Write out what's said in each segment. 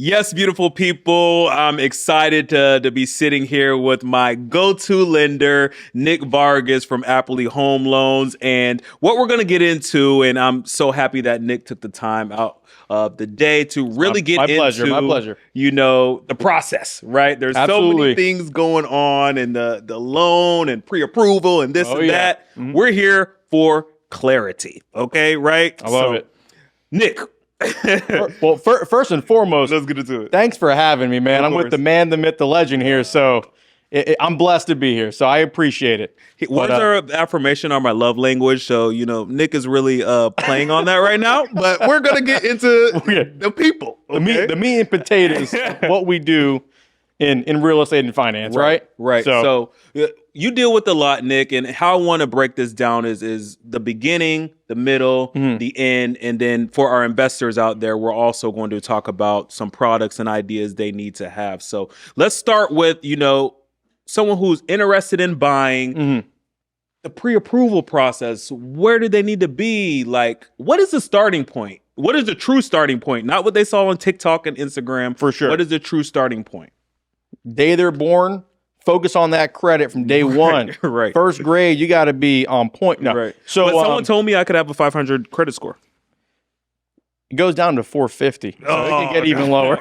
Yes, beautiful people. I'm excited to be sitting here with my go-to lender, Nick Vargas from Appli Home Loans, and what we're going to get into. And I'm so happy that Nick took the time out of the day to really get my into, pleasure. the process, right? There's so many things going on, and the loan and pre-approval and this and that. Mm-hmm. We're here for clarity, okay, right? I love it. Nick. Well, first and foremost, let's get into it. Thanks for having me, man. I'm with the man, the myth, the legend here. So I'm blessed to be here. So I appreciate it. Words are affirmation are my love language. So, Nick is really playing on that right now. But we're going to get into the people. Okay? The meat and potatoes of what we do in real estate and finance, right? Right. So you deal with a lot, Nick, and how I want to break this down is the beginning, the middle, the end, and then for our investors out there, we're also going to talk about some products and ideas they need to have. So let's start with, someone who's interested in buying, the pre-approval process. Where do they need to be? Like, what is the starting point? What is the true starting point? Not what they saw on TikTok and Instagram. For sure. What is the true starting point? Day they're born, focus on that credit from day one. Right. First grade, you got to be on point. No. Right. So someone told me I could have a 500 credit score. It goes down to 450. So it can get even lower.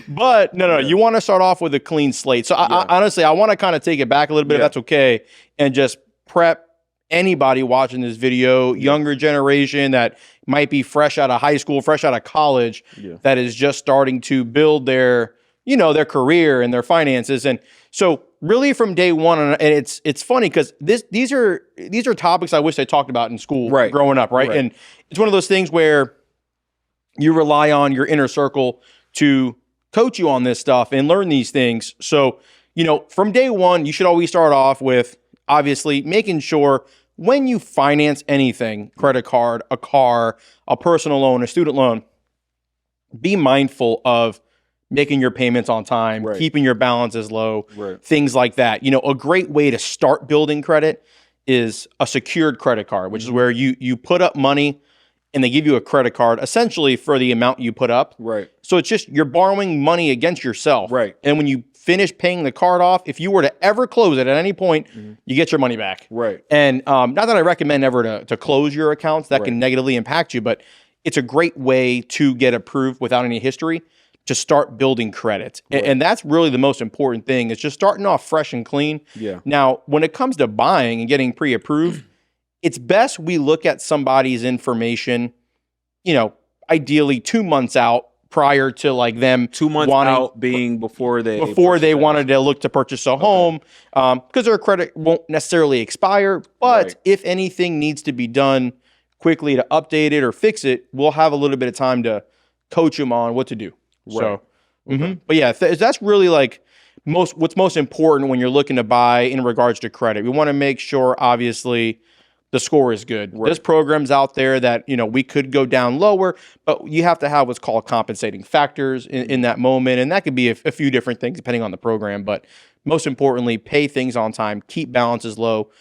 But no, you want to start off with a clean slate. So I honestly, I want to kind of take it back a little bit, if that's okay, and just prep anybody watching this video, younger generation that might be fresh out of high school, fresh out of college, that is just starting to build their their career and their finances. And so really from day one, and it's funny because these are topics I wish I talked about in school growing up, right? And it's one of those things where you rely on your inner circle to coach you on this stuff and learn these things. So, from day one, you should always start off with obviously making sure when you finance anything, credit card, a car, a personal loan, a student loan, be mindful of making your payments on time, keeping your balances low, things like that. A great way to start building credit is a secured credit card, which is where you put up money and they give you a credit card essentially for the amount you put up. Right. So it's just you're borrowing money against yourself. Right. And when you finish paying the card off, if you were to ever close it at any point, you get your money back. Right. And not that I recommend ever to close your accounts. That can negatively impact you, but it's a great way to get approved without any history to start building credit. And that's really the most important thing, is just starting off fresh and clean. Yeah. Now, when it comes to buying and getting pre-approved, it's best we look at somebody's information, ideally 2 months out prior to like them 2 months out being before they wanted to look to purchase a home, because their credit won't necessarily expire. But if anything needs to be done quickly to update it or fix it, we'll have a little bit of time to coach them on what to do. So, but yeah, that's really like what's most important when you're looking to buy in regards to credit. We want to make sure, obviously, the score is good. There's programs out there that, we could go down lower, but you have to have what's called compensating factors in that moment. And that could be a few different things depending on the program. But most importantly, pay things on time, keep balances low,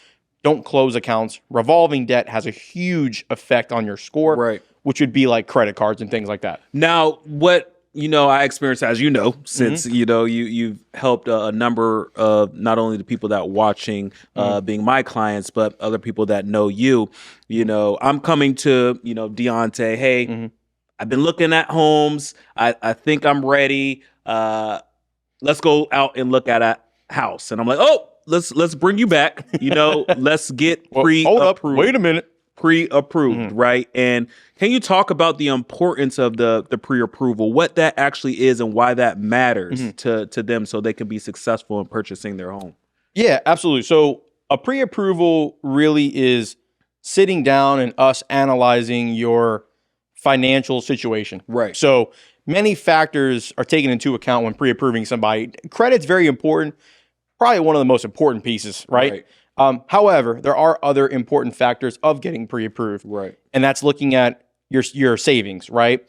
don't close accounts. Revolving debt has a huge effect on your score, which would be like credit cards and things like that. Now, what I experienced, as since you've helped a number of not only the people that watching being my clients, but other people that know you. I'm coming to Diante. Hey, I've been looking at homes. I think I'm ready. Let's go out and look at a house. And I'm like, oh, let's bring you back. Let's get pre-approved. Hold up. Wait a minute. Pre-approved, right? And can you talk about the importance of the pre-approval, what that actually is and why that matters to them so they can be successful in purchasing their home? Yeah, absolutely. So a pre-approval really is sitting down and us analyzing your financial situation. Right. So many factors are taken into account when pre-approving somebody. Credit's very important, probably one of the most important pieces, right? However, there are other important factors of getting pre-approved, and that's looking at your savings, right?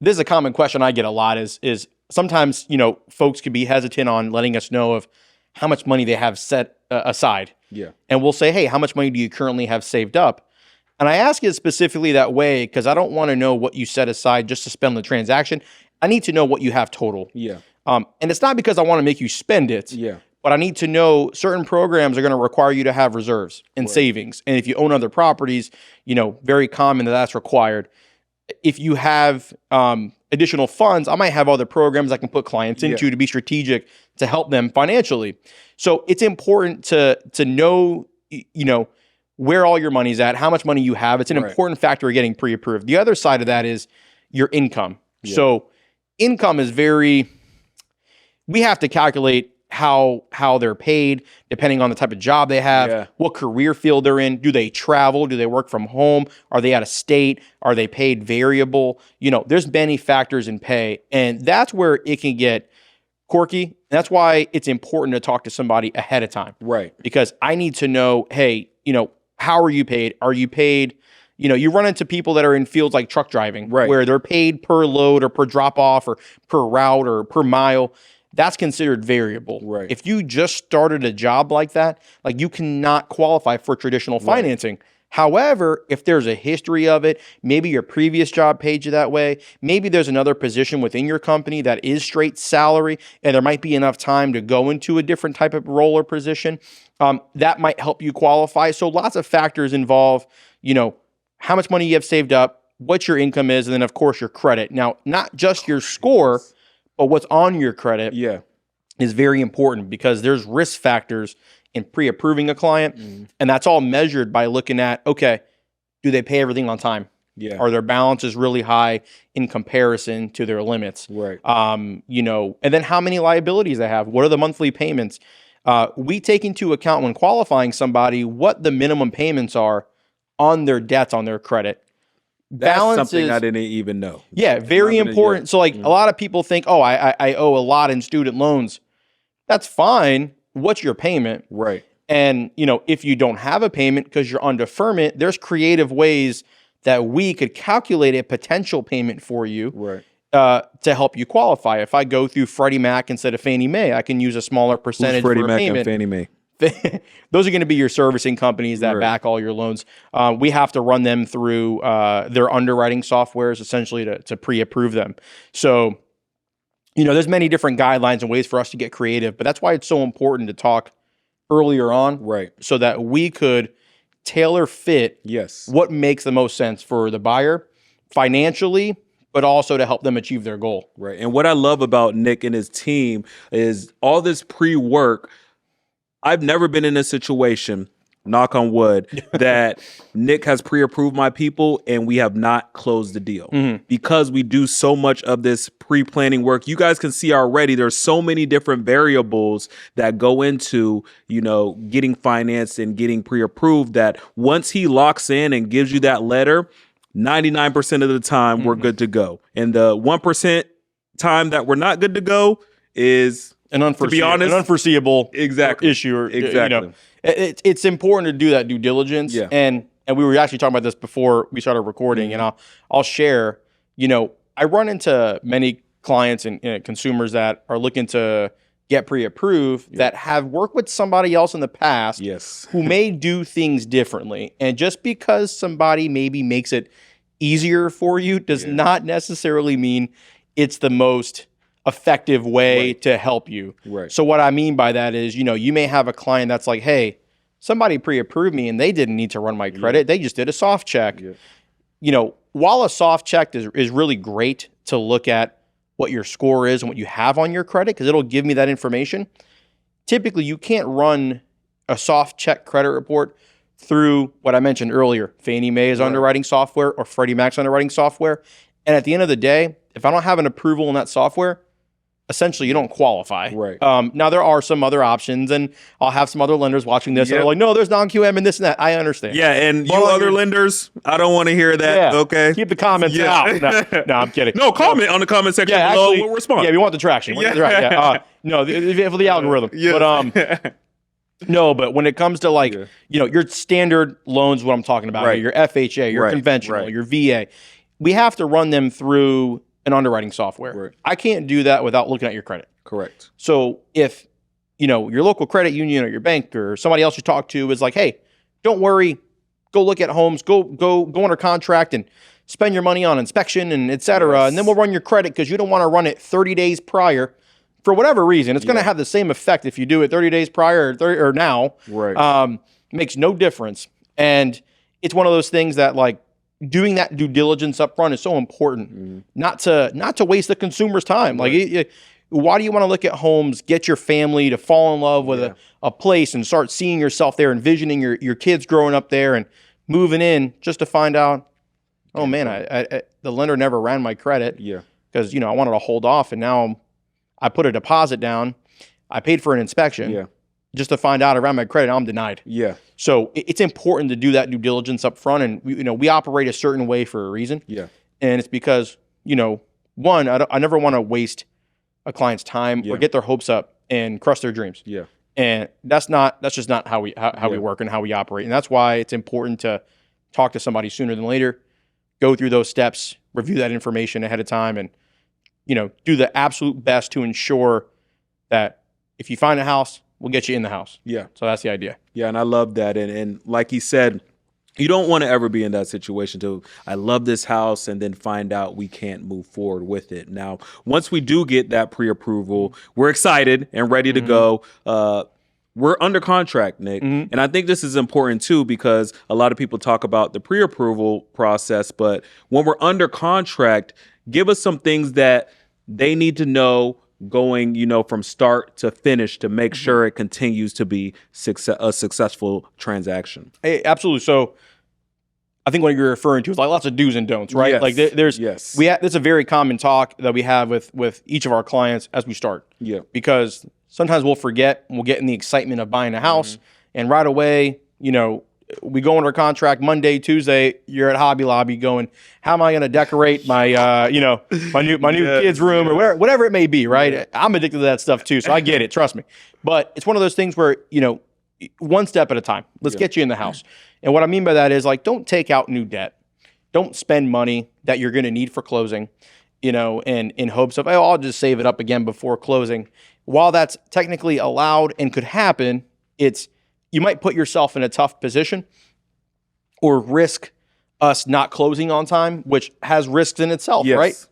This is a common question I get a lot is sometimes, folks could be hesitant on letting us know of how much money they have set aside. Yeah. And we'll say, hey, how much money do you currently have saved up? And I ask it specifically that way because I don't want to know what you set aside just to spend on the transaction. I need to know what you have total. Yeah. And it's not because I want to make you spend it. Yeah. But I need to know certain programs are going to require you to have reserves and savings. And if you own other properties, very common that's required. If you have additional funds, I might have other programs I can put clients into to be strategic to help them financially. So it's important to know, where all your money's at, how much money you have. It's an important factor of getting pre-approved. The other side of that is your income. Yeah. So income is we have to calculate how they're paid, depending on the type of job they have, what career field they're in. Do they travel? Do they work from home? Are they out of state? Are they paid variable? There's many factors in pay, and that's where it can get quirky. That's why it's important to talk to somebody ahead of time. Right. Because I need to know, hey, how are you paid? Are you paid? You run into people that are in fields like truck driving, where they're paid per load or per drop off or per route or per mile. That's considered variable. Right. If you just started a job like that, you cannot qualify for traditional financing. However, if there's a history of it, maybe your previous job paid you that way, maybe there's another position within your company that is straight salary, and there might be enough time to go into a different type of role or position, that might help you qualify. So lots of factors involve, how much money you have saved up, what your income is, and then, of course, your credit. Now, not just your score, but what's on your credit is very important, because there's risk factors in pre-approving a client. And that's all measured by looking at, okay, do they pay everything on time? Yeah. Are their balances really high in comparison to their limits? Right. And then how many liabilities they have? What are the monthly payments? We take into account when qualifying somebody what the minimum payments are on their debts, on their credit. That's something I didn't even know. Yeah, very important. So a lot of people think, oh, I owe a lot in student loans. That's fine. What's your payment? Right. And, if you don't have a payment because you're on deferment, there's creative ways that we could calculate a potential payment for you to help you qualify. If I go through Freddie Mac instead of Fannie Mae, I can use a smaller percentage for a payment. Freddie Mac and Fannie Mae? Those are going to be your servicing companies that back all your loans. We have to run them through their underwriting softwares, essentially to pre-approve them. So, there's many different guidelines and ways for us to get creative, but that's why it's so important to talk earlier on, so that we could tailor fit what makes the most sense for the buyer financially, but also to help them achieve their goal. Right. And what I love about Nick and his team is all this pre-work. I've never been in a situation, knock on wood, that Nick has pre-approved my people and we have not closed the deal because we do so much of this pre-planning work. You guys can see already there's so many different variables that go into, getting financed and getting pre-approved, that once he locks in and gives you that letter, 99% of the time we're good to go. And the 1% time that we're not good to go is, to be honest, an unforeseeable issue. Or, it's important to do that due diligence. Yeah. And we were actually talking about this before we started recording, and I'll share, I run into many clients and consumers that are looking to get pre-approved that have worked with somebody else in the past who may do things differently. And just because somebody maybe makes it easier for you does not necessarily mean it's the most effective way to help you. Right. So what I mean by that is, you may have a client that's like, hey, somebody pre-approved me and they didn't need to run my credit. They just did a soft check. Yeah. While a soft check is really great to look at what your score is and what you have on your credit, because it'll give me that information, typically you can't run a soft check credit report through what I mentioned earlier, Fannie Mae's underwriting software or Freddie Mac's underwriting software. And at the end of the day, if I don't have an approval in that software, essentially you don't qualify. Right. Now there are some other options, and I'll have some other lenders watching this and they're like, no, there's non-QM and this and that. I understand. Yeah, and you other lenders, I don't want to hear that. Okay. Keep the comments out. No, I'm kidding. No, comment on the comment section below. We'll respond. Yeah, we want the traction. No, for the algorithm. But no, but when it comes to your standard loans, what I'm talking about, your FHA, your conventional, your VA, we have to run them through an underwriting software. Right. I can't do that without looking at your credit. Correct. So if, your local credit union or your bank or somebody else you talk to is like, hey, don't worry, go look at homes, go under contract and spend your money on inspection and et cetera, and then we'll run your credit because you don't want to run it 30 days prior for whatever reason. It's going to have the same effect if you do it 30 days prior or now. Right. Makes no difference. And it's one of those things that, like, doing that due diligence up front is so important, not to waste the consumer's time. Like, why do you want to look at homes, get your family to fall in love with a place and start seeing yourself there, envisioning your kids growing up there and moving in, just to find out, oh man, I the lender never ran my credit. Yeah. Because, I wanted to hold off, and now I put a deposit down. I paid for an inspection. Yeah. Just to find out I ran my credit, I'm denied. Yeah. So it's important to do that due diligence up front, and we operate a certain way for a reason. Yeah. And it's because, one, I never want to waste a client's time or get their hopes up and crush their dreams. Yeah. And that's just not how we work and how we operate. And that's why it's important to talk to somebody sooner than later, go through those steps, review that information ahead of time, and do the absolute best to ensure that if you find a house, we'll get you in the house. Yeah. So that's the idea. Yeah, and I love that. And like he said, you don't want to ever be in that situation to, I love this house, and then find out we can't move forward with it. Now, once we do get that pre-approval, we're excited and ready to go. We're under contract, Nick. And I think this is important too, because a lot of people talk about the pre-approval process, but when we're under contract, give us some things that they need to know going, from start to finish to make sure it continues to be a successful transaction. Hey, absolutely. So I think what you're referring to is like lots of do's and don'ts, right? Yes. Like there's a very common talk that we have with each of our clients as we start. Yeah. Because sometimes we'll forget and we'll get in the excitement of buying a house, and right away, we go under contract Monday, Tuesday, you're at Hobby Lobby going, how am I going to decorate my, my new kid's room or whatever it may be, right? Yeah. I'm addicted to that stuff too, so I get it, trust me. But it's one of those things where, one step at a time. Let's get you in the house. And what I mean by that is, like, don't take out new debt. Don't spend money that you're going to need for closing, and in hopes of, I'll just save it up again before closing. While that's technically allowed and could happen, you might put yourself in a tough position or risk us not closing on time, which has risks in itself, right?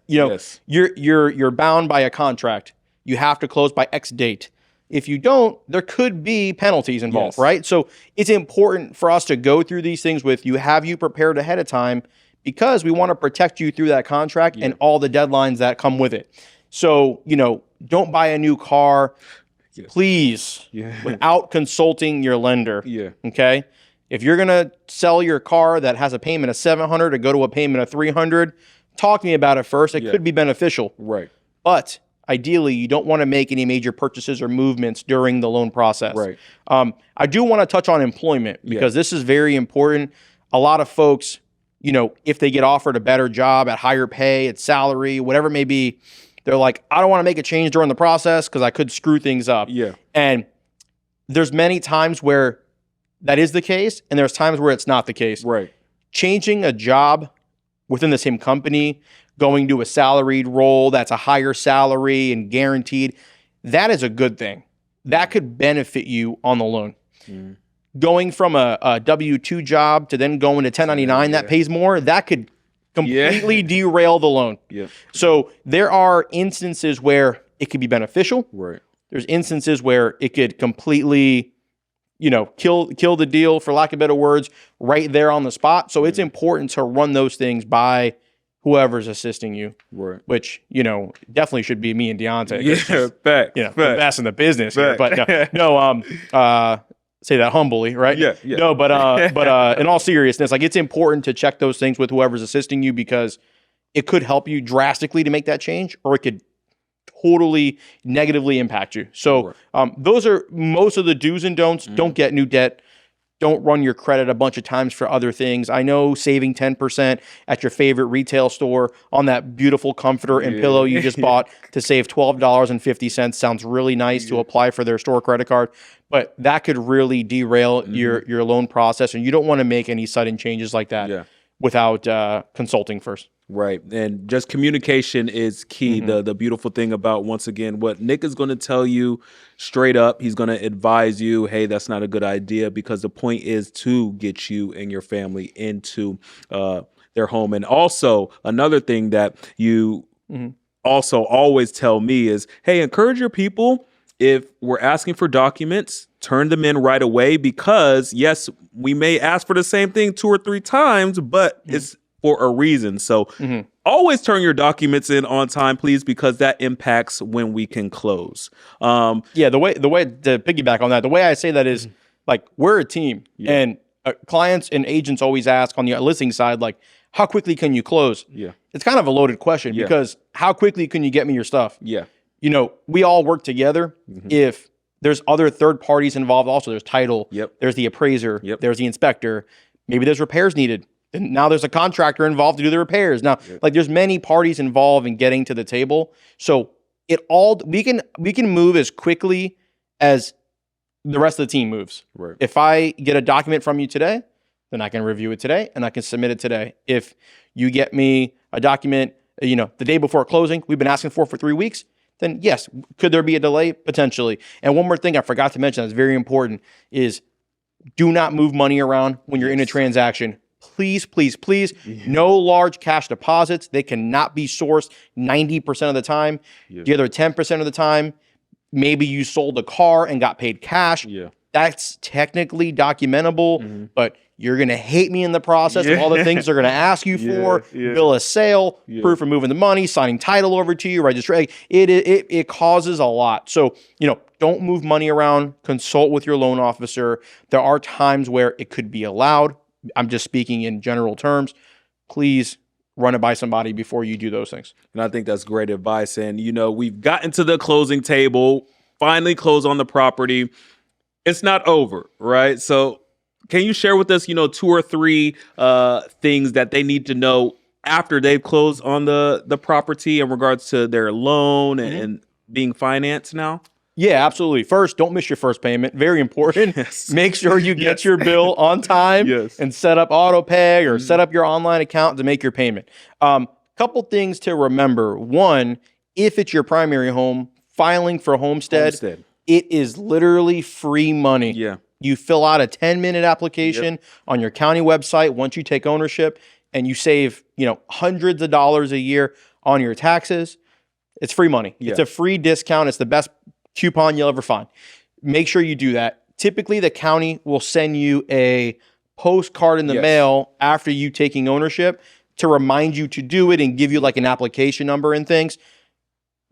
You're bound by a contract. You have to close by X date. If you don't, there could be penalties involved, right? So it's important for us to go through these things with you, have you prepared ahead of time, because we want to protect you through that contract and all the deadlines that come with it. So, don't buy a new car, please, without consulting your lender. Yeah. Okay. If you're gonna sell your car that has a payment of $700 to go to a payment of $300, talk to me about it first. It could be beneficial. Right. But ideally, you don't want to make any major purchases or movements during the loan process. Right. I do want to touch on employment because this is very important. A lot of folks, if they get offered a better job at higher pay, at salary, whatever it may be, they're like, I don't want to make a change during the process because I could screw things up. Yeah. And there's many times where that is the case, and there's times where it's not the case. Right. Changing a job within the same company, going to a salaried role that's a higher salary and guaranteed, that is a good thing. That could benefit you on the loan. Going from a W-2 job to then going to 1099 that pays more, that could completely derail the loan. Yeah. So there are instances where it could be beneficial. Right. There's instances where it could completely, kill the deal, for lack of better words, right there on the spot. So it's important to run those things by whoever's assisting you. Right. Which, definitely should be me and Diante. Yeah, fact. The best in the business here. But no, say that humbly, right? Yeah. No, but in all seriousness, like, it's important to check those things with whoever's assisting you, because it could help you drastically to make that change, or it could totally negatively impact you. So those are most of the do's and don'ts. Don't get new debt. Don't run your credit a bunch of times for other things. I know saving 10% at your favorite retail store on that beautiful comforter and pillow you just bought to save $12.50 sounds really nice to apply for their store credit card, but that could really derail your loan process, and you don't want to make any sudden changes like that without consulting first. Right. And just communication is key. The beautiful thing about, once again, what Nick is going to tell you straight up, he's going to advise you, hey, that's not a good idea, because the point is to get you and your family into their home. And also another thing that you also always tell me is, hey, encourage your people. If we're asking for documents, turn them in right away, because yes, we may ask for the same thing 2 or 3 times, but it's for a reason. So always turn your documents in on time, please, because that impacts when we can close. The way to piggyback on that, the way I say that is like, we're a team, and clients and agents always ask on the listing side, like, how quickly can you close? Yeah. It's kind of a loaded question, because how quickly can you get me your stuff? Yeah. You know, we all work together. If there's other third parties involved, also there's title, there's the appraiser, there's the inspector, maybe there's repairs needed. And now there's a contractor involved to do the repairs. Now, like, there's many parties involved in getting to the table. So we can move as quickly as the rest of the team moves. Right. If I get a document from you today, then I can review it today and I can submit it today. If you get me a document, the day before closing, we've been asking for 3 weeks, then yes, could there be a delay? Potentially. And one more thing I forgot to mention that's very important is, do not move money around when you're in a transaction. Please, please, please, no large cash deposits. They cannot be sourced 90% of the time. The other 10% of the time, maybe you sold a car and got paid cash. That's technically documentable, but you're going to hate me in the process of all the things they're going to ask you for. Bill of sale, proof of moving the money, signing title over to you, registration. It causes a lot. So, don't move money around. Consult with your loan officer. There are times where it could be allowed. I'm just speaking in general terms. Please run it by somebody before you do those things. And I think that's great advice. And, we've gotten to the closing table, finally close on the property. It's not over, right? So can you share with us, 2 or 3 things that they need to know after they've closed on the property in regards to their loan and being financed now? Yeah, absolutely. First, don't miss your first payment. Very important. Make sure you get your bill on time and set up auto pay or set up your online account to make your payment. Couple things to remember. One, if it's your primary home, filing for homestead, it is literally free money. Yeah. You fill out a 10-minute application on your county website once you take ownership, and you save, hundreds of dollars a year on your taxes. It's free money. It's a free discount. It's the best coupon you'll ever find. Make sure you do that. Typically, the county will send you a postcard in the mail after you taking ownership to remind you to do it and give you like an application number and things.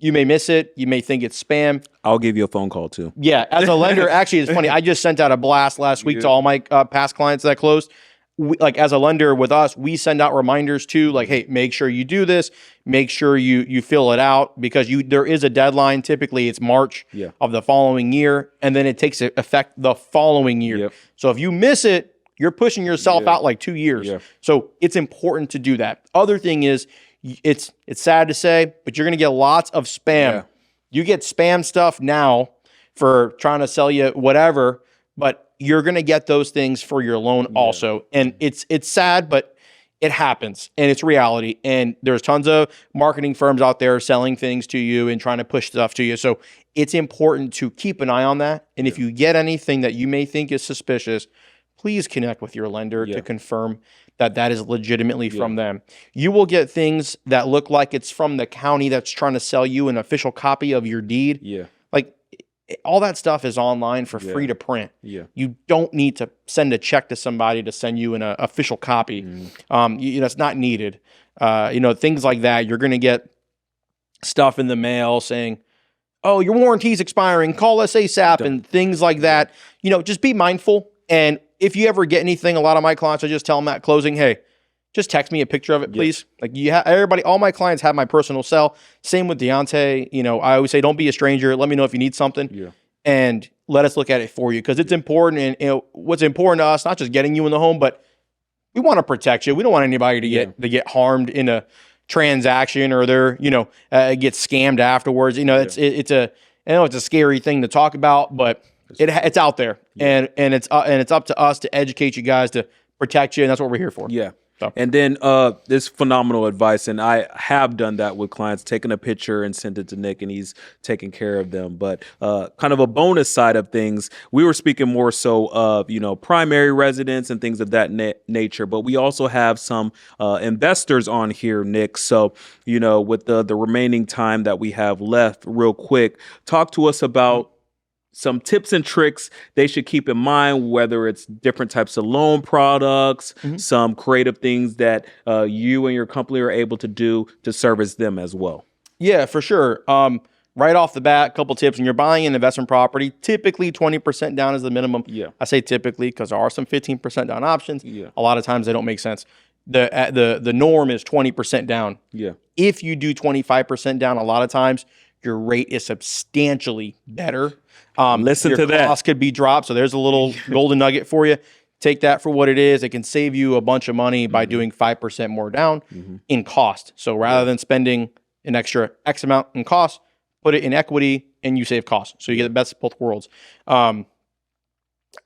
You may miss it. You may think it's spam. I'll give you a phone call too. Yeah. As a lender, actually, it's funny. I just sent out a blast last week to all my past clients that closed. As a lender with us, we send out reminders too, like, hey, make sure you do this. Make sure you fill it out, because there is a deadline. Typically, it's March of the following year, and then it takes effect the following year. So if you miss it, you're pushing yourself out like 2 years. So it's important to do that. Other thing is, it's sad to say, but you're going to get lots of spam. You get spam stuff now for trying to sell you whatever, but you're going to get those things for your loan also. And it's sad, but it happens, and it's reality. And there's tons of marketing firms out there selling things to you and trying to push stuff to you. So it's important to keep an eye on that. And if you get anything that you may think is suspicious, please connect with your lender to confirm that is legitimately from them. You will get things that look like it's from the county that's trying to sell you an official copy of your deed. Like, all that stuff is online for free to print. You don't need to send a check to somebody to send you an official copy. It's not needed. Things like that. You're going to get stuff in the mail saying, oh, your warranty's expiring, call us ASAP, and things like that. Just be mindful. And if you ever get anything, a lot of my clients, I just tell them at closing, hey, just text me a picture of it, please. Like, all my clients have my personal cell. Same with Diante. I always say, don't be a stranger. Let me know if you need something, and let us look at it for you, because it's important. And what's important to us, not just getting you in the home, but we want to protect you. We don't want anybody to get harmed in a transaction, or they're get scammed afterwards. I know it's a scary thing to talk about, but it's out there, and it's up to us to educate you guys to protect you, and that's what we're here for. So. And then this phenomenal advice, and I have done that with clients, taking a picture and sent it to Nick, and he's taking care of them. But kind of a bonus side of things, we were speaking more so of, primary residence and things of that nature, but we also have some investors on here, Nick. So, with the remaining time that we have left, real quick, talk to us about some tips and tricks they should keep in mind, whether it's different types of loan products, some creative things that you and your company are able to do to service them as well. Yeah, for sure. Right off the bat, a couple tips. When you're buying an investment property, typically 20% down is the minimum. Yeah. I say typically because there are some 15% down options. Yeah. A lot of times they don't make sense. The norm is 20% down. Yeah. If you do 25% down, a lot of times your rate is substantially better. Listen to that. Your cost could be dropped. So there's a little golden nugget for you. Take that for what it is. It can save you a bunch of money by doing 5% more down in cost. So rather than spending an extra X amount in cost, put it in equity and you save costs. So you get the best of both worlds.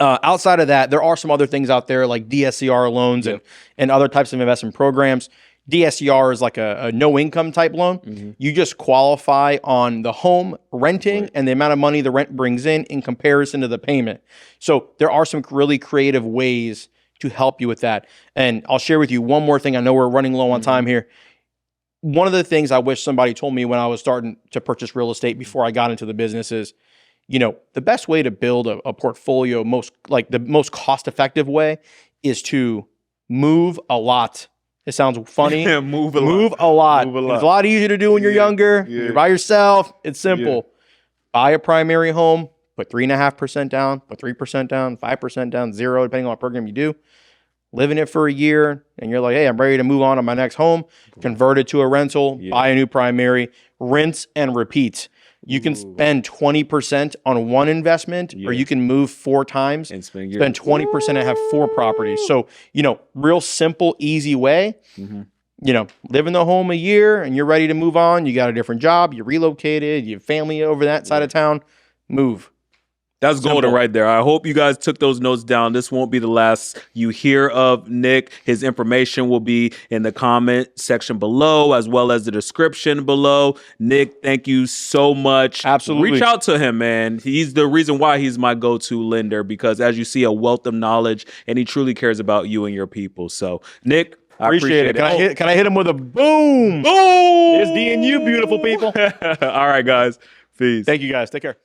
Outside of that, there are some other things out there like DSCR loans and other types of investment programs. DSCR is like a no income type loan. You just qualify on the home renting and the amount of money the rent brings in comparison to the payment. So there are some really creative ways to help you with that. And I'll share with you one more thing. I know we're running low on time here. One of the things I wish somebody told me when I was starting to purchase real estate before I got into the business is, the best way to build a portfolio, the most cost effective way is to move a lot. It sounds funny. Move a lot. It's a lot easier to do when you're younger. You're by yourself. It's simple. Buy a primary home, put 3.5% down, put 3% down, 5% down, 0, depending on what program you do. Live in it for a year, and you're like, hey, I'm ready to move on to my next home. Convert it to a rental, buy a new primary, rinse and repeat. You can spend 20% on one investment, or you can move 4 times, and spend 20% and have 4 properties. So, real simple, easy way. Live in the home a year and you're ready to move on. You got a different job, you relocated, you have family over that side of town, move. That's golden right there. I hope you guys took those notes down. This won't be the last you hear of Nick. His information will be in the comment section below, as well as the description below. Nick, thank you so much. Absolutely. Reach out to him, man. He's the reason why he's my go-to lender, because as you see, a wealth of knowledge, and he truly cares about you and your people. So, Nick, I appreciate it. Can I hit him with a boom? Boom! It's D and U, beautiful people. All right, guys. Peace. Thank you, guys. Take care.